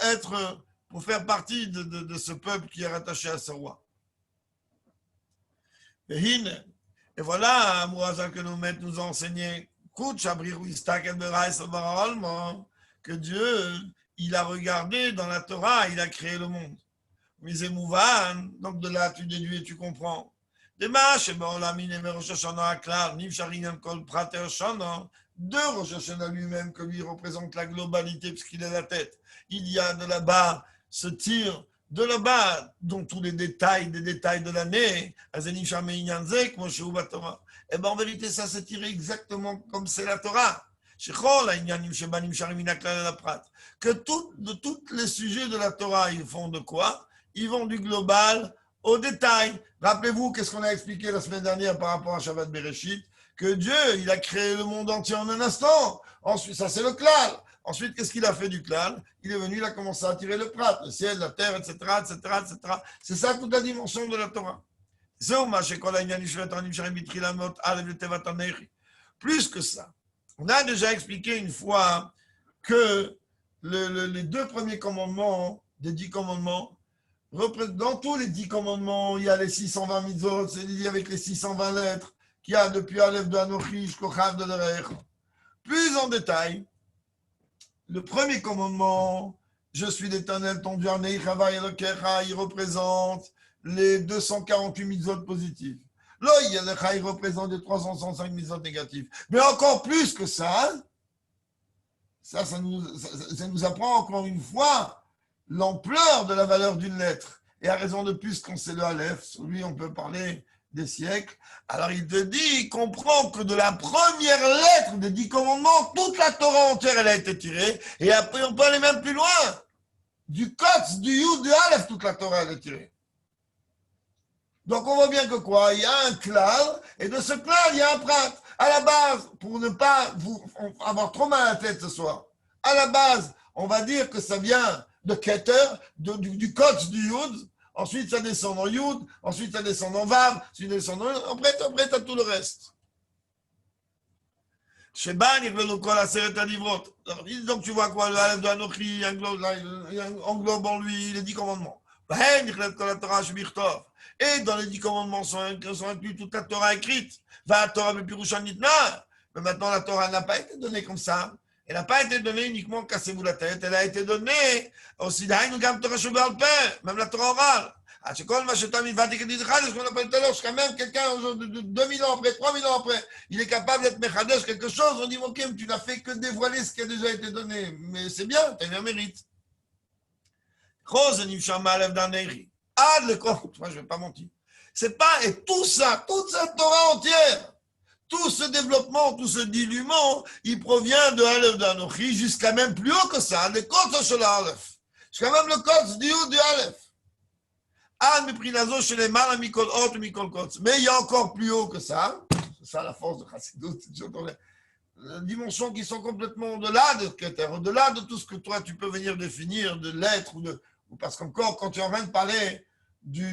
faire partie de ce peuple qui est rattaché à ce roi. Et voilà, Mouazal que nos maîtres nous ont enseigné, que Dieu, il a regardé dans la Torah, il a créé le monde. Mizemouvan, donc de là tu déduis et tu comprends. Demash, Rosh Hashanah Aklal, Nivsharinam Kol Prater Shana, de Rosh Hashanah lui-même, que lui représente la globalité, puisqu'il est la tête. Il y a de là-bas ce tir, de là-bas, dont tous les détails, des détails de l'année, et bien en vérité, ça s'est tiré exactement comme c'est la Torah. Que de tous les sujets de la Torah, ils font de quoi? Ils vont du global au détail. Rappelez-vous qu'est-ce qu'on a expliqué la semaine dernière par rapport à Shabbat Bereshit, que Dieu, il a créé le monde entier en un instant. Ensuite, ça c'est le klal. Ensuite, qu'est-ce qu'il a fait du klal? Il est venu, il a commencé à tirer le prat, le ciel, la terre, etc., etc., etc. C'est ça toute la dimension de la Torah. Plus que ça, on a déjà expliqué une fois que les deux premiers commandements, des 10 commandements, dans tous les 10 commandements, il y a les 620 mitzvot, c'est lié avec les 620 lettres qu'il y a depuis Aleph de Anochi jusqu'au Chav de l'Erech. Plus en détail, le premier commandement, je suis l'Éternel, ton Dieu, il représente les 248 mitzvot positifs. Là, il représente les 365 mitzvot négatifs. Mais encore plus que ça nous apprend encore une fois l'ampleur de la valeur d'une lettre. Et à raison de plus, quand c'est le Aleph, sur lui, on peut parler des siècles. Alors il te dit, il comprend que de la première lettre des 10 commandements, toute la Torah entière, elle a été tirée. Et après, on peut aller même plus loin. Du Kotz, du Yud, du Aleph, toute la Torah, elle est tirée. Donc on voit bien que quoi? Il y a un klal, et de ce klal, il y a un prat. À la base, pour ne pas vous avoir trop mal à la tête ce soir, à la base, on va dire que ça vient de Keter, du Kotz, du Yud. Ensuite, ça descend en Yud. Ensuite, ça descend en Vav. Ensuite, ça descend en... Après, tu as tout le reste. Donc, tu vois quoi? Le Aleph de Anochi englobe en lui les 10 commandements. Et dans les 10 commandements sont inclus toute la Torah écrite. Mais maintenant, la Torah n'a pas été donnée comme ça. Elle n'a pas été donnée uniquement cassez-vous la tête. Elle a été donnée aussi même la Torah orale. Ce qu'on appelle tout à l'heure, jusqu'à même quelqu'un de 2000 ans après, 3000 ans après, il est capable d'être Mechadesh quelque chose. On dit, ok, tu n'as fait que dévoiler ce qui a déjà été donné. Mais c'est bien, tu as eu un mérite. Moi, je ne vais pas mentir. C'est pas, et tout ça, toute cette Torah entière, tout ce développement, tout ce diluement, il provient de Aleph d'Anochi jusqu'à même plus haut que ça, le Kotz de l'Aleph. Jusqu'à même le Kotz du Yud du Aleph. Mais il y a encore plus haut que ça. C'est ça la force de Chassidut. Les dimensions qui sont complètement au-delà de Keter, au-delà de tout ce que toi tu peux venir définir de l'être ou parce qu'encore quand tu es en train de parler du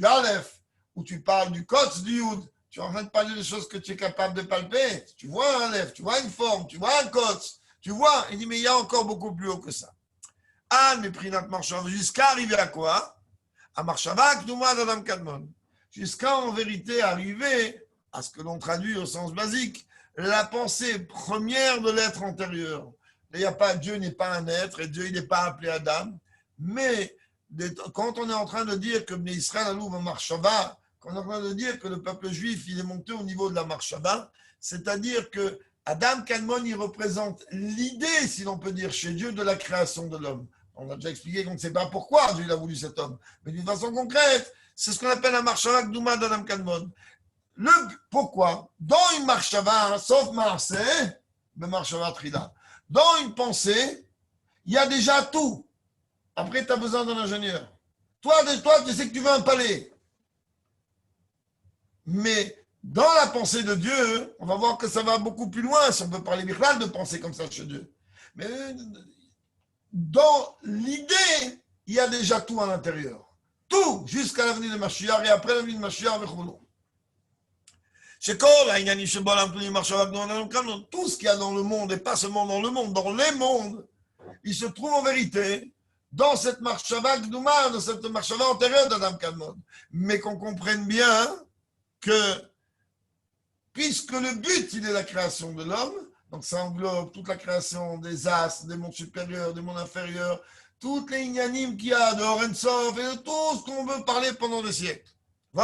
Aleph, ou tu parles du Kotz du Yud, tu es en train de parler des choses que tu es capable de palper. Tu vois un Aleph, tu vois une forme, tu vois un Kotz, tu vois. Il dit, mais il y a encore beaucoup plus haut que ça. Jusqu'à arriver à quoi? À Marshava, K'nouma, d'Adam Kadmon. Jusqu'à en vérité arriver à ce que l'on traduit au sens basique, la pensée première de l'être antérieur. Dieu n'est pas un être et Dieu il n'est pas appelé Adam, mais quand on est en train de dire que Israël a l'ouvre Marshava, quand on est en train de dire que le peuple juif il est monté au niveau de la Marshava, c'est-à-dire que Adam Kadmon il représente l'idée, si l'on peut dire, chez Dieu de la création de l'homme. On a déjà expliqué qu'on ne sait pas pourquoi Dieu a voulu cet homme, mais d'une façon concrète, c'est ce qu'on appelle un Marshava K'douma d'Adam Kadmon. Pourquoi? Dans une Marshava, sauf Marseille, mais Marshava Trila, dans une pensée, il y a déjà tout. Après, tu as besoin d'un ingénieur. Toi, tu sais que tu veux un palais. Mais dans la pensée de Dieu, on va voir que ça va beaucoup plus loin, si on peut parler Bichlal de penser comme ça chez Dieu. Mais dans l'idée, il y a déjà tout à l'intérieur. Tout, jusqu'à l'avenue de Mashiach et après l'avenue de Mashiach avec Roulon. Tout ce qu'il y a dans le monde, et pas seulement dans le monde, dans les mondes, il se trouve en vérité dans cette marshava Gdouma, dans cette marshava antérieure d'Adam Kadmon. Mais qu'on comprenne bien que, puisque le but, il est la création de l'homme, Donc ça englobe toute la création des astres, des mondes supérieurs, des mondes inférieurs, toutes les ignanim qu'il y a de Orensov et de tout ce qu'on veut parler pendant des siècles. Et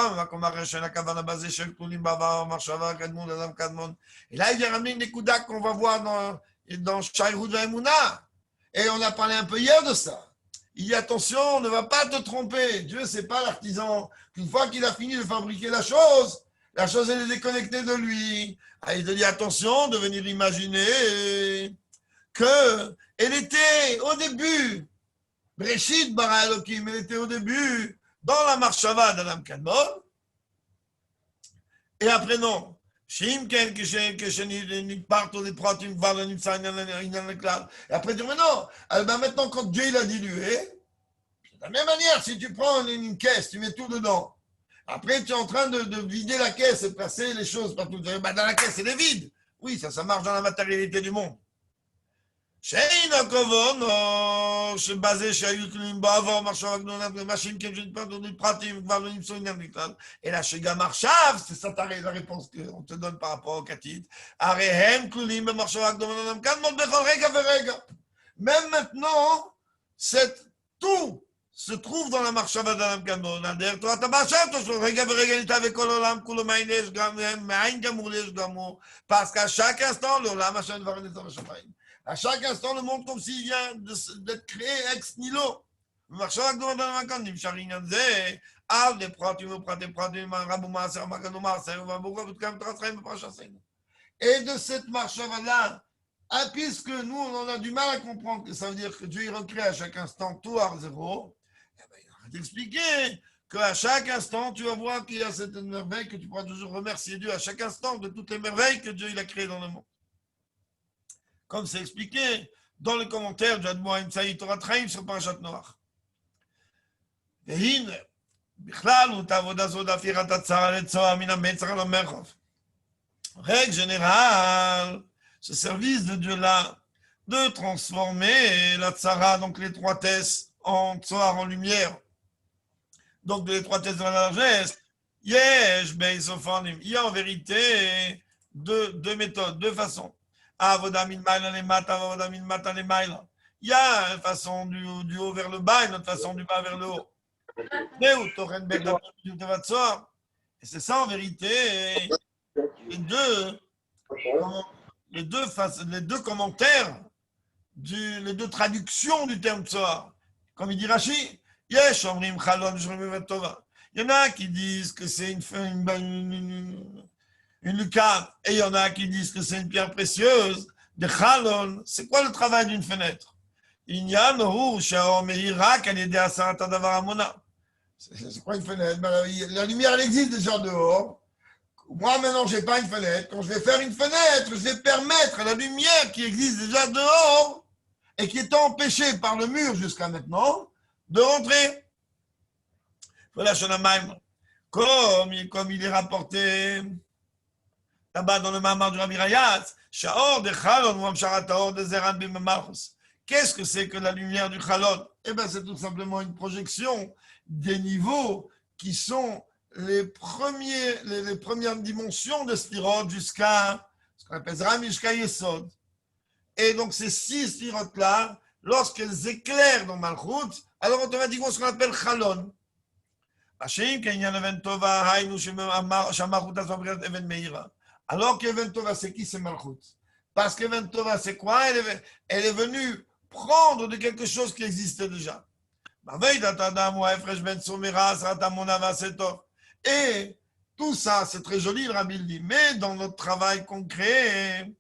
là, il vient ramener une écouda qu'on va voir dans Shairut Vaimuna. Et on a parlé un peu hier de ça. Il dit attention, ne va pas te tromper. Dieu, c'est pas l'artisan. Une fois qu'il a fini de fabriquer la chose, elle est déconnectée de lui. Il te dit attention de venir imaginer que elle était au début, Breshit bara Elokim, elle était au début dans la marchava d'Adam Kadmon, et après non. Et après dire mais non, maintenant quand Dieu il a dilué, de la même manière, si tu prends une caisse, tu mets tout dedans. Après, tu es en train de vider la caisse et de passer les choses partout. Dans la caisse, elle est vide. Oui, ça marche dans la matérialité du monde. שאין הכוון שבזה שהיו תלויים בעבר מחשבה הגדולה ומשאים כפרטים כבר לא נמצאו עניין בכלל, אלא שגם עכשיו, c'est ça la réponse qu'on te donne par rapport au Katit, הרי הם כלולים במחשבה הגדולה כאן מאוד בכל רגע ורגע. Même maintenant, tout se trouve dans la marchava d'Adam Kadmon. דרך תורת הבעשת, רגע ורגע ניתה וכל עולם כולו מאין יש מאין גמור יש גמור, parce qu'à chaque instant, לעולם השם דבר נצא בשמיים. À chaque instant, le monde comme s'il vient d'être créé ex nihilo. Et de cette marche-là, puisque nous, on a du mal à comprendre que ça veut dire que Dieu il recrée à chaque instant tout à zéro, il va t'expliquer qu'à chaque instant, tu vas voir qu'il y a cette merveille que tu pourras toujours remercier Dieu à chaque instant de toutes les merveilles que Dieu il a créées dans le monde. Comme c'est expliqué dans le commentaire du Admo Haïm Torah Traim sur Parashat Noach. והנה, בכלל הוא את העבודה הזאת הפיכת הצרה לצוהר מן המצח על המרחב. Règle générale, ce service de Dieu-là, de transformer la tzara, donc l'étroitesse, en tzohar, en lumière. Donc de l'étroitesse de la largesse, yesh beisophanim. Il y a en vérité deux méthodes, deux façons. Il y a une façon du haut vers le bas et une autre façon du bas vers le haut. Et c'est ça en vérité les deux commentaires, les deux traductions du terme Tzohar. Comme il dit Rashi, il y en a qui disent que c'est une lucane, et il y en a qui disent que c'est une pierre précieuse. De chalon, c'est quoi le travail d'une fenêtre? C'est quoi une fenêtre? La lumière, elle existe déjà dehors. Moi, maintenant, je n'ai pas une fenêtre. Quand je vais faire une fenêtre, je vais permettre à la lumière qui existe déjà dehors et qui est empêchée par le mur jusqu'à maintenant de rentrer. Voilà, comme il est rapporté là-bas dans le Mamar du Rabbi Rayatz, qu'est-ce que c'est que la lumière du Chalon? Eh bien, c'est tout simplement une projection des niveaux qui sont les premières dimensions de Sphirot jusqu'à ce qu'on appelle Ramishka Yesod. Et donc, ces 6 Sphirot-là, lorsqu'elles éclairent dans Malchut, alors automatiquement, ce qu'on appelle Chalon. Alors qu'Even Tova, c'est qui? C'est Malchut. Parce qu'Even Tova, c'est quoi? Elle est venue prendre de quelque chose qui existait déjà. Et tout ça, c'est très joli, le Rabbi dit, mais dans notre travail concret,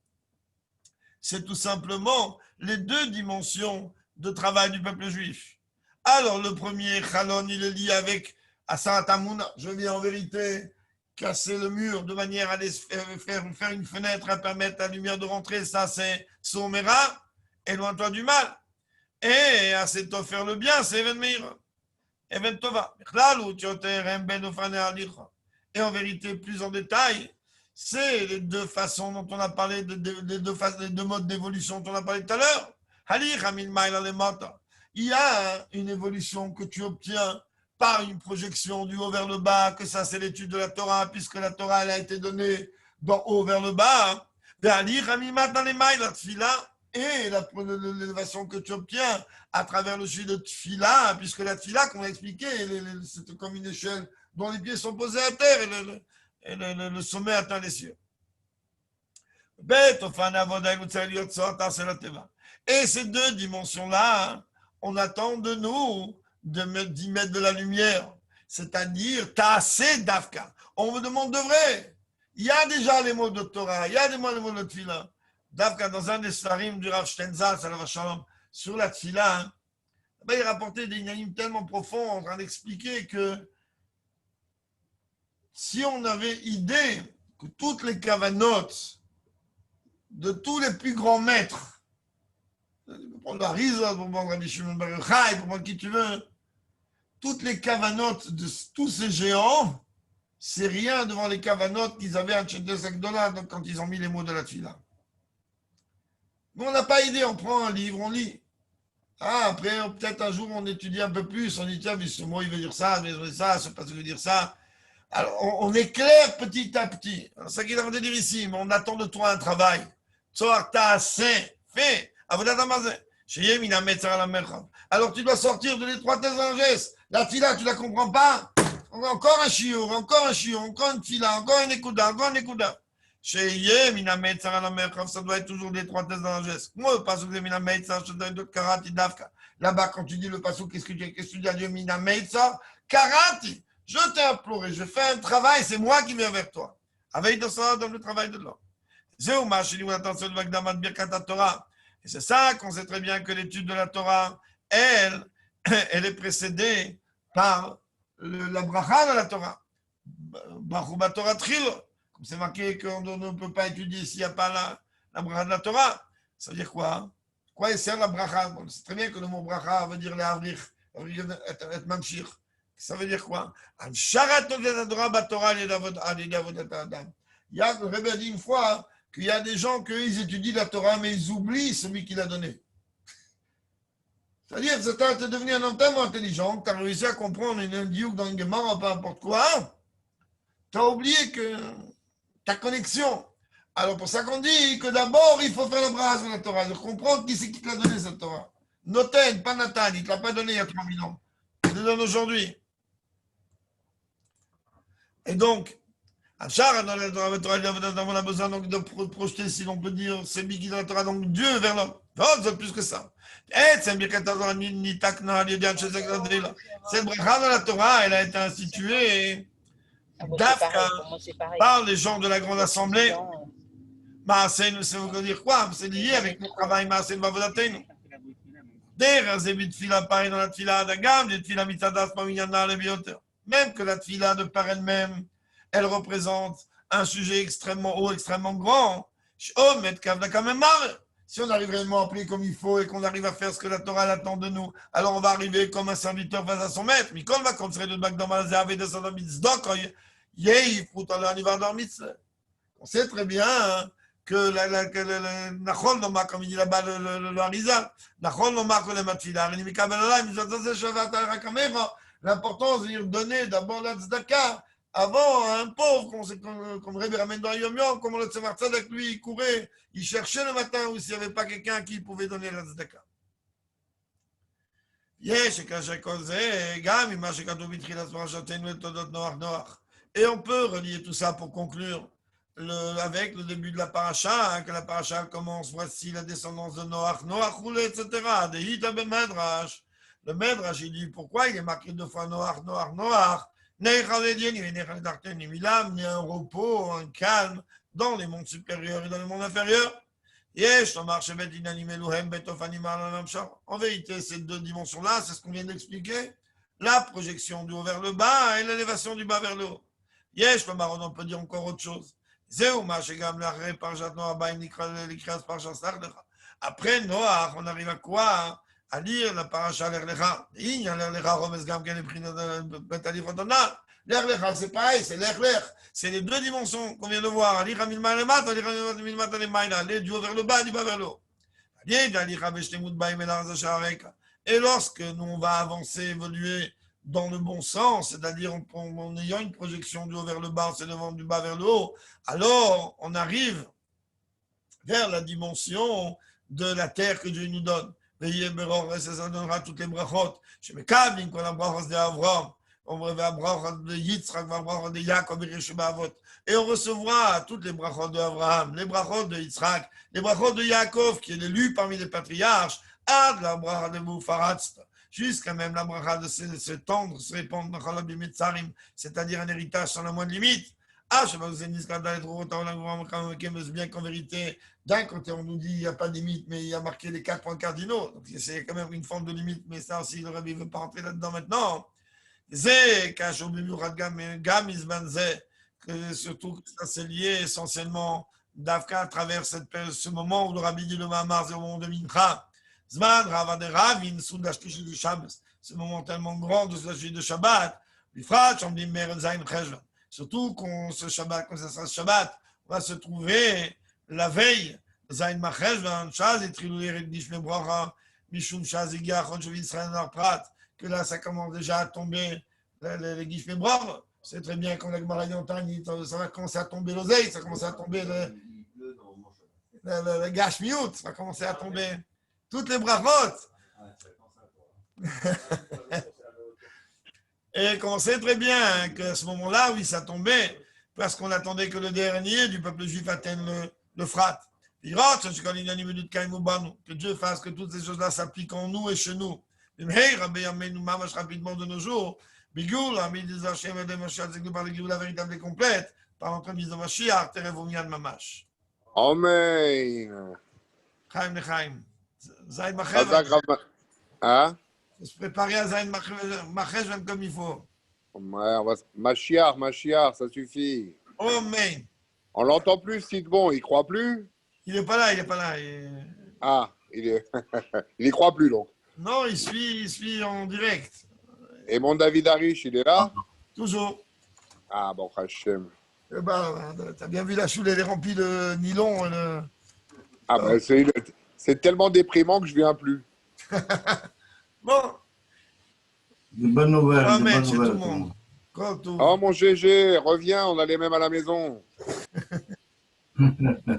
c'est tout simplement les deux dimensions de travail du peuple juif. Alors, le premier, Chalon, il est lié avec Asarat Amuna. Je viens en vérité casser le mur de manière à faire une fenêtre, à permettre à la lumière de rentrer. Ça, c'est Somera, éloigne-toi du mal. Et à cet faire le bien, c'est Even Meira. Even Tova. Et en vérité, plus en détail, c'est les deux façons dont on a parlé, les deux modes d'évolution dont on a parlé tout à l'heure. Il y a une évolution que tu obtiens par une projection du haut vers le bas, que ça c'est l'étude de la Torah, puisque la Torah elle a été donnée d'en haut vers le bas. Dans les mailles, la tfila et l'élévation que tu obtiens à travers le sujet de tfila, puisque la tfila, comme on l'a expliqué, c'est comme une échelle dont les pieds sont posés à terre et le sommet atteint les cieux. Et ces deux dimensions-là, on attend de nous d'y mettre de la lumière, c'est-à-dire Taasé Dafka. On me demande de vrai. Il y a déjà les mots de Torah, il y a des mots de Tfila. Dafka, dans un des sarim du Rav Shtenza, sur la Tfila, il rapportait des inanimes tellement profonds en train d'expliquer que si on avait idée que toutes les kavanotes de tous les plus grands maîtres, pour prendre la Risa, pour prendre Rabbi Shimon Bar Yochai, pour prendre qui tu veux, toutes les kavanotes de tous ces géants, c'est rien devant les kavanotes qu'ils avaient à Chedes Agdola quand ils ont mis les mots de la Tfila. Mais on n'a pas idée, on prend un livre, on lit. Ah, après, peut-être un jour, on étudie un peu plus, on dit, tiens, mais ce mot, il veut dire ça, mais ça, ce passage veut dire ça. Alors, on éclaire petit à petit. C'est ça qu'il a de dire ici, mais on attend de toi un travail. Tzohar ta'aseh, fais, avodat hamazeh. Sheyem ina metzar ala merchav. Alors, tu dois sortir de l'étroitesse d'un geste. La tfila, tu la comprends pas? Encore un shiur, encore une tfila, encore une ékouda. Sheyem ina metzar ala merchav, ça doit être toujours de l'étroitesse d'un geste. Moi, le pasuk de mina metzar, je te donne d'autres karati dafka. Là-bas, quand tu dis le pasuk, qu'est-ce que tu dis à Dieu? Mina metzar, karati. Je t'ai imploré, je fais un travail, c'est moi qui viens vers toi. Avec de ça, dans le travail de l'homme. Et c'est ça qu'on sait très bien que l'étude de la Torah, elle est précédée par la bracha de la Torah. Baruch Torah Tril, comme c'est marqué qu'on ne peut pas étudier s'il n'y a pas la bracha de la Torah. Ça veut dire quoi? Quoi il sert la bracha? Bon, c'est très bien que le mot bracha veut dire les avrir, et mamshir. Ça veut dire quoi? Il y a, le Rebbe a dit une fois qu'il y a des gens qu'ils étudient la Torah, mais ils oublient celui qui l'a donné. C'est-à-dire, c'est tu es devenu un homme tellement intelligent que tu as réussi à comprendre une diouk dans une Gemara, peu importe quoi, tu as oublié que ta connexion. Alors, pour ça qu'on dit que d'abord, il faut faire le bras sur la Torah, de comprendre qui c'est qui te l'a donné cette Torah. Noten, pas Nathan, il ne te l'a pas donné il y a 3000 ans. Il te le donne aujourd'hui. Et donc, on a besoin donc de projeter, si l'on peut dire, c'est Biki dans la Torah, donc Dieu vers l'homme. Non, c'est plus que ça. Cette bracha de la Torah, elle a été instituée par les gens de la grande assemblée. Maaseinu, ça veut dire quoi? C'est lié avec le travail Maaseinu Bavodatenu. Derrière ces tfila, pareil dans la tfila d'Agam, les tfila mitzadas paminyanah le bioter. Même que la tfila de par elle-même, elle représente un sujet extrêmement haut, extrêmement grand. Si on arrive réellement à prier comme il faut et qu'on arrive à faire ce que la Torah attend de nous, alors on va arriver comme un serviteur face à son maître. Mais quand on va construire le Bagdam avec de son mitzvot, on sait très bien hein, que Nachol Nomar, comme il dit là-bas le Harizal, Nachol Nomar que le Matfila, l'importance de dire donner d'abord la tzedaka avant un pauvre, comme Rebbe ramène dans Yom Yom, comme le Tzemar Tzedek, lui, il courait, il cherchait le matin où s'il n'y avait pas quelqu'un qui pouvait donner la tzedaka. Et on peut relier tout ça pour conclure avec le début de la paracha, hein, que la paracha commence, voici la descendance de Noach, Noach roulé, etc. De Hita ben Medrash. Le Medrash, il dit pourquoi il est marqué deux fois Noach. Il a amené un repos, un calme dans les mondes supérieurs et dans les mondes inférieurs. En vérité, ces deux dimensions-là, c'est ce qu'on vient d'expliquer. La projection du haut vers le bas et l'élévation du bas vers le haut. On peut dire encore autre chose. Après Noach, on arrive à quoi? À lire la paracha l'Erlecha. L'Erlecha, c'est pareil, c'est l'Erlech. C'est les deux dimensions qu'on vient de voir. Les du haut vers le bas, du bas vers le haut. Et lorsque nous, on va avancer, évoluer dans le bon sens, c'est-à-dire en ayant une projection du haut vers le bas, c'est du bas vers le haut, alors on arrive vers la dimension de la terre que Dieu nous donne. Et ça donnera toutes les brachot. Je me calme quand la brachot de Avram, on va la brachot de Yitzhak, la brachot de Yaakov et Rishubavot. Et on recevra toutes les brachot de Abraham, les brachot de Yitzhak, les brachot de Yaakov, qui est l'élu parmi les patriarches, ad la brachot de Moufaratz, jusqu'à même la brachot de se tendre, se répandre dans la Bimitzarim, c'est-à-dire un héritage sans la moindre limite. Ah, je sais pas, vous avez dit bien qu'en vérité, d'un côté, on nous dit qu'il n'y a pas de limite, mais il y a marqué les 4 points cardinaux. Donc, c'est quand même une forme de limite, mais ça aussi, le rabbi ne veut pas rentrer là-dedans maintenant. C'est surtout que ça c'est lié essentiellement d'Afka à travers ce moment où le rabbi dit le Mahamar, c'est au moment de Mincha. Zman, Rava de Ravin, Soudashtishi du Shabbos. Ce moment tellement grand de ce de Shabbat. Bifrat, on dit Mer Zain Cheshvan. Surtout qu'on ce Shabbat, quand ça sera Shabbat, on va se trouver la veille, Zain Macheshvan, Shaz et Trilou Ered Dishme Bracha, Mishum Shaz Igia, Chodshov Israël Narprat, que là ça commence déjà à tomber, les Gishme Bracha. C'est très bien quand la Gemara Yantagne, ça va commencer à tomber l'oseille, ça va commencer à tomber le Gashmiut, ça va commencer à tomber toutes les brachot. Et qu'on sait très bien qu'à ce moment-là, oui, ça tombait, parce qu'on attendait que le dernier du peuple juif atteigne le Frat. Que Dieu fasse que toutes ces choses-là s'appliquent en nous et chez nous. Rapidement de nos jours, la véritable et complète, par l'entremise de Mashiach, Terevomian Mamash. Amen. Chaim Nechaim. Zayn Chazak Machev. Rav- Hein? Faut se préparer à Zayn Machev comme il faut. Ouais, Mashiach, ça suffit. Amen. On l'entend plus, Sid Bon, il croit plus? Il n'est pas là, il n'est pas là. Ah, il y croit plus donc. Non, il suit en direct. Et mon David Harish, il est là? Toujours. Ah, bon, Hachem. Eh ben, t'as bien vu la choule, elle est remplie de nylon. Ah, ben, c'est tellement déprimant que je viens plus. Bon, Des bonnes nouvelles. Des Amen, bonnes chez tout nouvelles. le monde. Comme tout. Oh, mon GG, reviens, on allait même à la maison.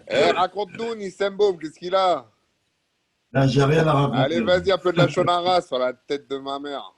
Eh, raconte-nous, Nissembaum, qu'est-ce qu'il a? Là, j'ai rien à raconter. Allez, vas-y, un peu de la shonara sur la tête de ma mère.